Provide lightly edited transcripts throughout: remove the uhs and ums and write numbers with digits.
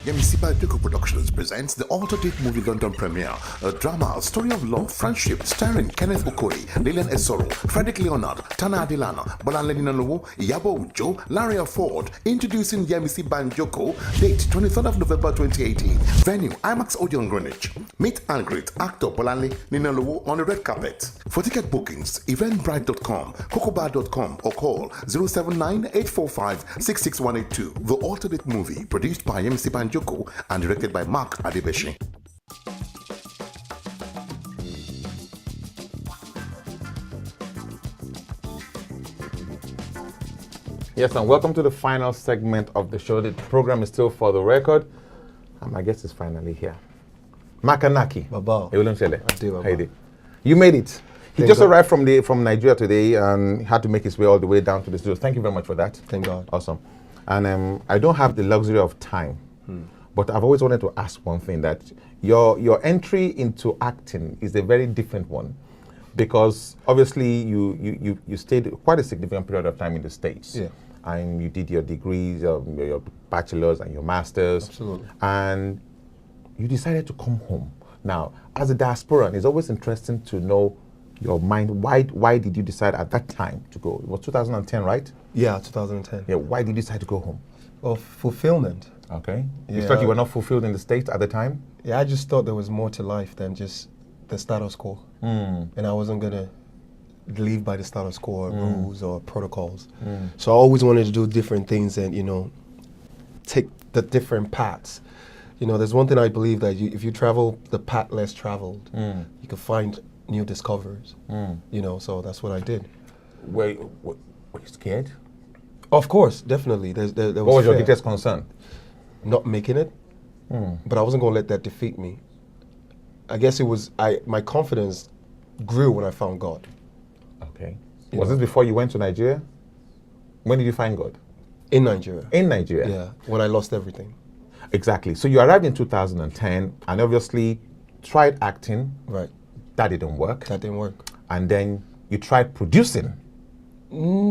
Yemisiba Duku Productions presents the Alternate Movie London premiere, a drama, a story of love, friendship, starring Kenneth Okoye, Lilian Esoro, Frederick Leonard, Tana Adelana, BOLANLE NINALOWO, Iyabo Ojo, Larry Ford. Introducing Yemisiba Njoko, date 23rd of November 2018, venue IMAX Odeon Greenwich. Meet and greet actor BOLANLE NINALOWO on the red carpet. For ticket bookings, eventbrite.com, cocobar.com or call 079-845-66182. The Alternate Movie, produced by Yemisiba Njoko and directed by Mark Adebeshi. Yes, and welcome to the final segment of the show. The program is still for the record, and my guest is finally here. Makanaki. Baba. How you doing? You made it. He just arrived from Nigeria today and had to make his way all the way down to the studio. Thank you very much for that. Thank God. Awesome. And I don't have the luxury of time, but I've always wanted to ask one thing, that your entry into acting is a very different one, because obviously you stayed quite a significant period of time in the States. Yeah. And you did your degrees, your bachelor's and your master's. Absolutely. And you decided to come home. Now, as a diasporan, it's always interesting to know your mind. Why did you decide at that time to go? It was 2010, right? Yeah, 2010. Yeah. Why did you decide to go home? Well, fulfillment. Okay. You Yeah. thought you were not fulfilled in the States at the time? Yeah, I just thought there was more to life than just the status quo. And I wasn't going to live by the status quo or rules or protocols. So I always wanted to do different things and, take the different paths. There's one thing I believe, that if you travel the path less traveled, you can find new discoveries. So that's what I did. Were you scared? Of course, definitely. There was What was your fear. greatest concern? Not making it, but I wasn't going to let that defeat me. I guess it was, my confidence grew when I found God. Okay. Was this before you went to Nigeria? When did you find God? In Nigeria. In Nigeria? Yeah, when I lost everything. Exactly. So you arrived in 2010 and obviously tried acting. Right. That didn't work. That didn't work. And then you tried producing.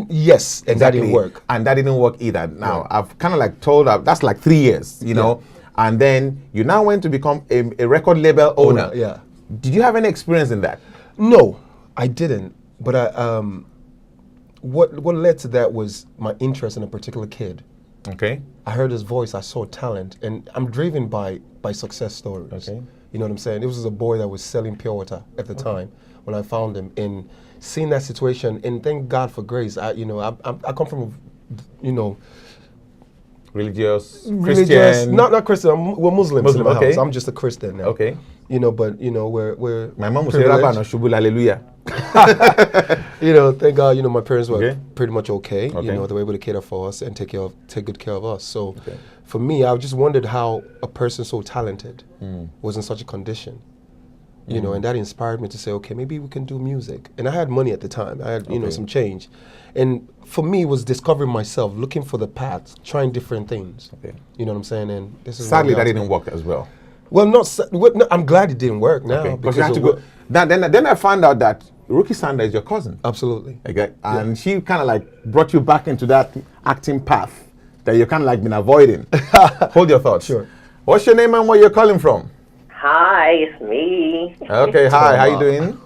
Yes, and that didn't work. And that didn't work either. Now, Right. I've kind of like told her, that's like 3 years, you know. And then you now went to become a record label owner. Yeah. Did you have any experience in that? No, I didn't. But what led to that was my interest in a particular kid. Okay. I heard his voice, I saw talent, and I'm driven by success stories. Okay. You know what I'm saying? This was a boy that was selling pure water at the time when I found him, and seeing that situation, and thank God for grace. I come from, Religious, religious, Christian. not Christian. We're Muslims in my okay. house. I'm just a Christian now. Okay. But we're My mom would say, Rabba, no shubul, hallelujah. Thank God, my parents were Okay. pretty much okay. Okay. They were able to cater for us and take good care of us. So for me, I just wondered how a person so talented was in such a condition. And that inspired me to say, okay, maybe we can do music. And I had money at the time. I had, some change. And for me, it was discovering myself, looking for the path, trying different things. Okay. You know what I'm saying? And this is Sadly, what that got didn't work as well. Well, I'm glad it didn't work now. Okay. Because you had to of go. Then I found out that Rookie Sandra is your cousin. Absolutely. Okay. And she kind of like brought you back into that acting path that you kind of like been avoiding. Hold your thoughts. Sure. What's your name and where you're calling from? Hi, it's me. Okay, hi, how you doing?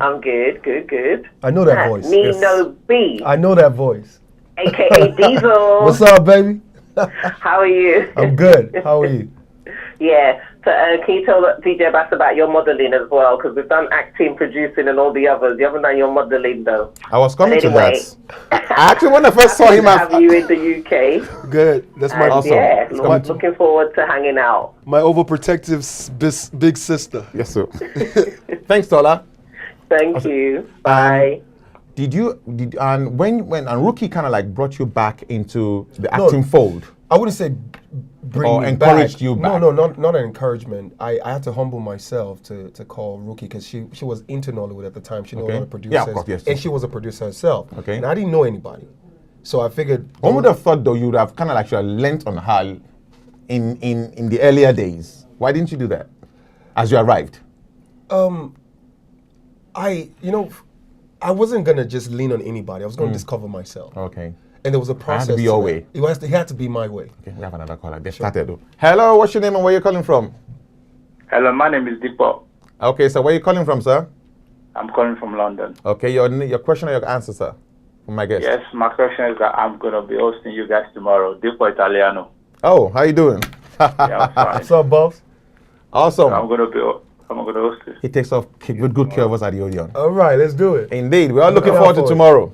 I'm good. I know that voice. Nino B, I know that voice. aka Diesel. What's up, baby? How are you? I'm good. How are you? Yeah. So can you tell DJ Bass about your modeling as well? Because we've done acting, producing, and all the others. You haven't done your modeling though. I was coming to Anyway. that. I actually, when I first saw him, have you in the UK. Good. That's my And Awesome. yeah, It's looking forward to hanging out. my overprotective big sister. Yes, sir. Thanks, Tola. Thank you. Bye. And when Rookie kind of like brought you back into the acting fold? I wouldn't say bring Or me encouraged back. you back. No, not an encouragement. I had to humble myself to call Rookie because she was into Nollywood at the time. She knew a lot of producers. Yeah, of course, yes. And she was a producer herself. Okay. And I didn't know anybody. So I figured... One would have thought, though, you would have kind of like lent on her in the earlier days. Why didn't you do that as you arrived? I wasn't going to just lean on anybody. I was going to discover myself. Okay. And there was a process. to be your way. It had to be my way. Okay, we have another caller. They started. Though. Hello, what's your name and where you calling from? Hello, my name is Deepak. Okay, so where you calling from, sir? I'm calling from London. Okay, your question or your answer, sir? From my guest. Yes, my question is that I'm going to be hosting you guys tomorrow. Deepak Italiano. Oh, how you doing? Yeah, I'm fine. What's up, boss? Awesome. I'm going to host it. He takes good care of us at the Odeon. All right, let's do it. Indeed, we are looking Looking forward out to for it. tomorrow.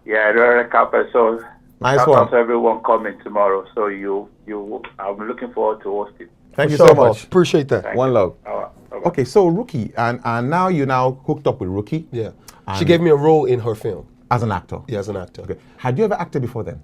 Yeah, red carpet. So Nice shout one. out to everyone coming tomorrow. So I'm looking forward to host it. Thank you Sure, so boss. much. Appreciate that. Thank One you. love. All right. Bye-bye. Okay, so Rookie, and now you're now hooked up with Rookie. Yeah. She And- gave me a role in her film. As an actor. Yeah, as an actor. Okay. Had you ever acted before then?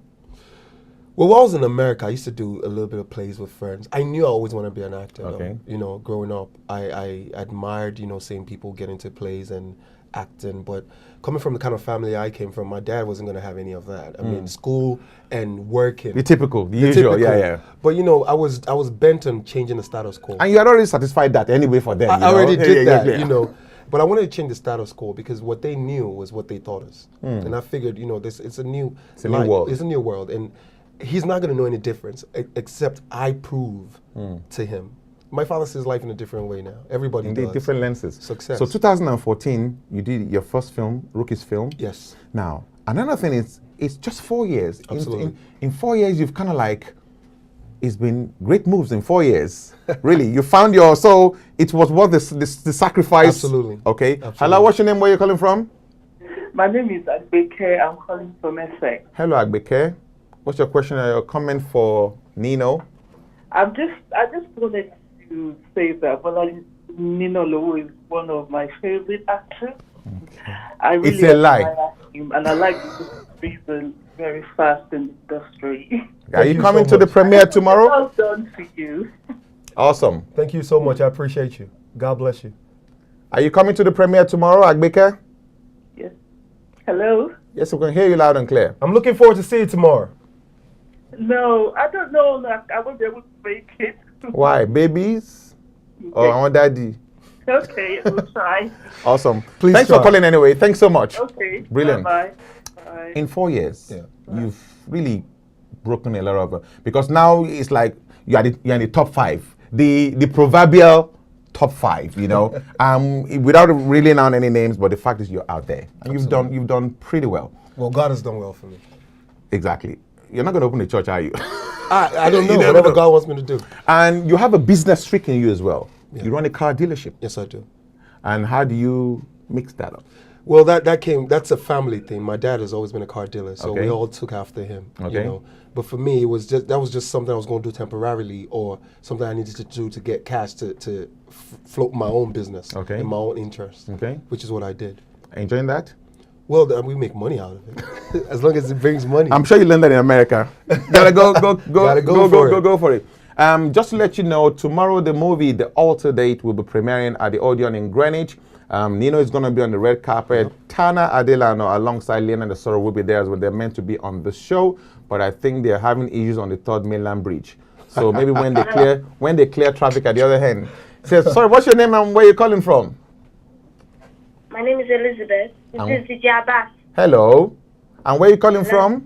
Well, while I was in America, I used to do a little bit of plays with friends. I knew I always wanted to be an actor. though. Okay. You know, growing up, I admired, seeing people get into plays and acting. But coming from the kind of family I came from, my dad wasn't going to have any of that. I mean, school and working. The typical, the usual, typical. yeah. But I was bent on changing the status quo. And you had already satisfied that anyway for them. I you know? already did Yeah, that, yeah. But I wanted to change the status quo because what they knew was what they taught us, and I figured, it's a new world. It's a new world, and he's not going to know any difference except I prove to him. My father sees life in a different way now. Everybody Indeed, does. different lenses. Success. So 2014, you did your first film, Rookie's film. Yes. Now, another thing is, it's just 4 years. Absolutely. In 4 years, you've kind of it's been great moves in 4 years. Really, you found so it was worth the sacrifice. Absolutely. Okay. Absolutely. Hello, what's your name? Where are you calling from? My name is Agbeke. I'm calling from Essex. Hello, Agbeke. What's your question or your comment for Nino? I just wanted to say that BOLANLE NINALOWO is one of my favorite actors. Okay. I really It's a lie. admire him, and I like the reason very fast in the industry. Are you you coming so to the much. premiere tomorrow? Well done to you. Awesome. Thank you so much. I appreciate you. God bless you. Are you coming to the premiere tomorrow, Agbeke? Yes. Hello? Yes, we can hear you loud and clear. I'm looking forward to seeing you tomorrow. No, I don't know. Like, I won't be able to make it. Why? Babies? Or our daddy? Okay, we'll try. Awesome. Please Thanks try. for calling anyway. Thanks so much. Okay. Brilliant. Bye-bye. Bye. In 4 years, Yeah. you've really broken a lot of because now it's like you're in the top 5, the proverbial top 5. Without really knowing any names, but the fact is you're out there and you've done pretty well. Well, God has done well for me. Exactly. You're not going to open a church, are you? I don't know. You never Whatever know. God wants me to do. And you have a business streak in you as well. Yeah. You run a car dealership. Yes, I do. And how do you mix that up? Well, that's a family thing. My dad has always been a car dealer, so Okay. we all took after him. Okay. But for me, that was just something I was going to do temporarily, or something I needed to do to get cash to float my own business Okay. in my own interest. Okay. Which is what I did. Enjoying that? Well, we make money out of it, as long as it brings money. I'm sure you learned that in America. Gotta go for it. Just to let you know, tomorrow the movie The Altar Date will be premiering at the Odeon in Greenwich. Nino is going to be on the red carpet. Tana Adelano alongside Lena and the Sorrow will be there as well. They're meant to be on the show, but I think they're having issues on the 3rd Mainland Bridge. So maybe when they clear traffic at the other end. Sorry, what's your name and where you calling from? My name is Elizabeth. This is DJ Abbas. Hello. And where you calling from?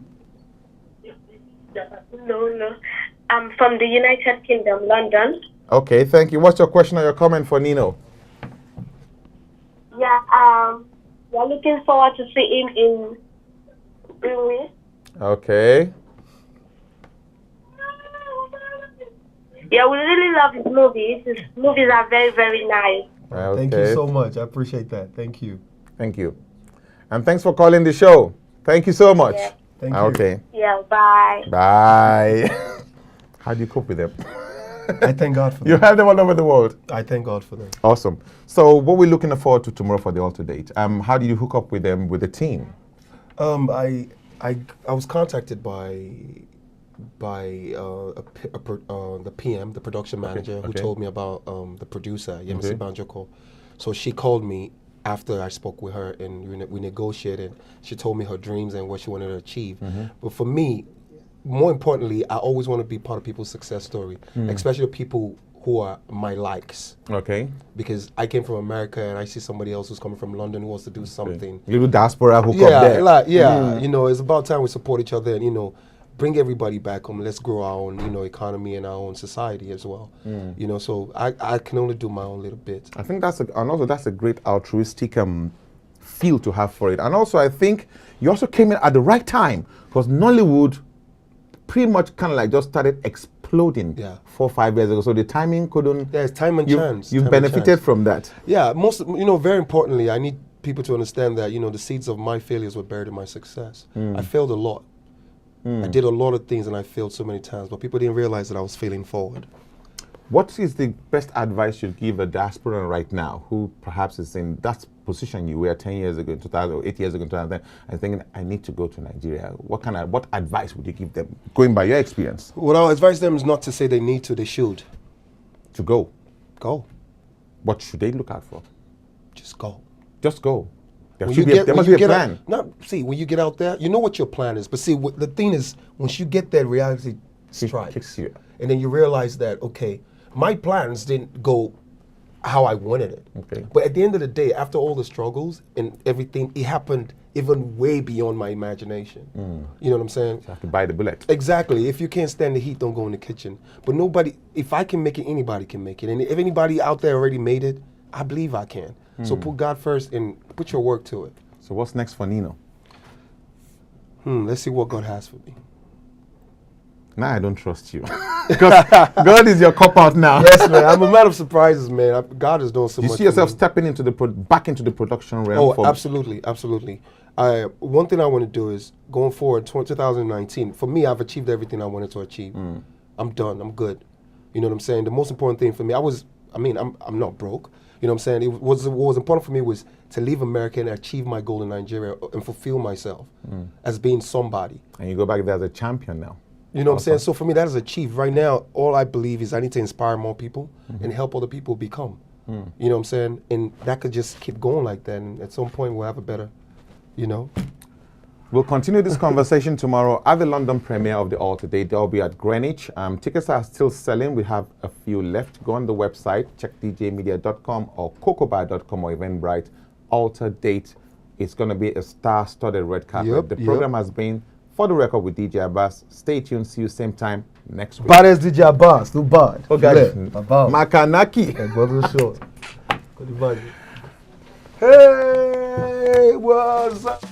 No. I'm from the United Kingdom, London. Okay, thank you. What's your question or your comment for Nino? Yeah, we're looking forward to seeing him in Greenwich. Okay. Yeah, we really love his movies. His movies are very, very nice. Okay. Thank you so much. I appreciate that. Thank you. Thank you. And thanks for calling the show. Thank you so much. Yeah. Thank you. Okay. Yeah, bye. Bye. How do you cope with them? I thank God for You them. have them all over the world. I thank God for them. Awesome. So what we're looking forward to tomorrow for the Altar Date? How did you hook up with them, with the team? I was contacted by the PM, the production manager, who okay. told me about the producer, Yemisi Okay. Banjoko. So she called me after I spoke with her and we negotiated. She told me her dreams and what she wanted to achieve. But for me, more importantly, I always want to be part of people's success story, especially people who are my likes. Okay. Because I came from America and I see somebody else who's coming from London who wants to do something. Little diaspora who come Yeah, there. like, yeah. You know, it's about time we support each other and, you know, bring everybody back home. Let's grow our own, you know, economy and our own society as well. You know, so I can only do my own little bit. I think that's a great altruistic feel to have for it. And also, I think you also came in at the right time because Nollywood pretty much kind of like just started exploding 4 or 5 years ago. So the timing couldn't. Yeah, it's time and chance. You've Time and benefited chance. from that. Yeah, you know, very importantly, I need people to understand that, you know, the seeds of my failures were buried in my success. I failed a lot. I did a lot of things and I failed so many times, but people didn't realize that I was failing forward. What is the best advice you'd give a diasporan right now who perhaps is in that position you were 10 years ago, in 2000, or 8 years ago in 2010, and thinking, I need to go to Nigeria? What advice would you give them, going by your experience? What I'll advise them is not to say they need to, they should. To go. Go. What should they look out for? Just go. Just go. There When should be there must be a plan. See, when you get out there, you know what your plan is. But see, the thing is, once you get that reality strikes, kicks you. and then you realize that, okay, my plans didn't go how I wanted it. Okay. But at the end of the day, after all the struggles and everything, it happened even way beyond my imagination. You know what I'm saying? You have to bite the bullet. Exactly. If you can't stand the heat, don't go in the kitchen. But nobody, if I can make it, anybody can make it. And if anybody out there already made it, I believe I can. So put God first and put your work to it. So what's next for Nino? Let's see what God has for me. Now I don't trust you. Because God is your cop-out now. Yes, man. I'm a man of surprises, man. God is doing so You much. see yourself for me. stepping into back into the production realm? Oh, absolutely, absolutely. One thing I want to do is, going forward, 2019, for me, I've achieved everything I wanted to achieve. I'm done. I'm good. You know what I'm saying? The most important thing for me, I'm not broke. You know what I'm saying? What was important for me was to leave America and achieve my goal in Nigeria and fulfill myself as being somebody. And you go back there as a champion now. You know what I'm saying? So for me, that is achieved. Right now, all I believe is I need to inspire more people and help other people become. You know what I'm saying? And that could just keep going like that. And at some point, we'll have a better, you know. We'll continue this conversation tomorrow at the London premiere of The Altar Date. They'll be at Greenwich. Tickets are still selling. We have a few left. Go on the website, check djmedia.com or cocobar.com or Eventbrite. Altar Date. It's going to be a star-studded red carpet. The program has been For the Record with DJ Abbas. Stay tuned. See you same time next week. Bad as DJ Abbas, too bad. Oh, guys. Makanaki. Hey, what's up?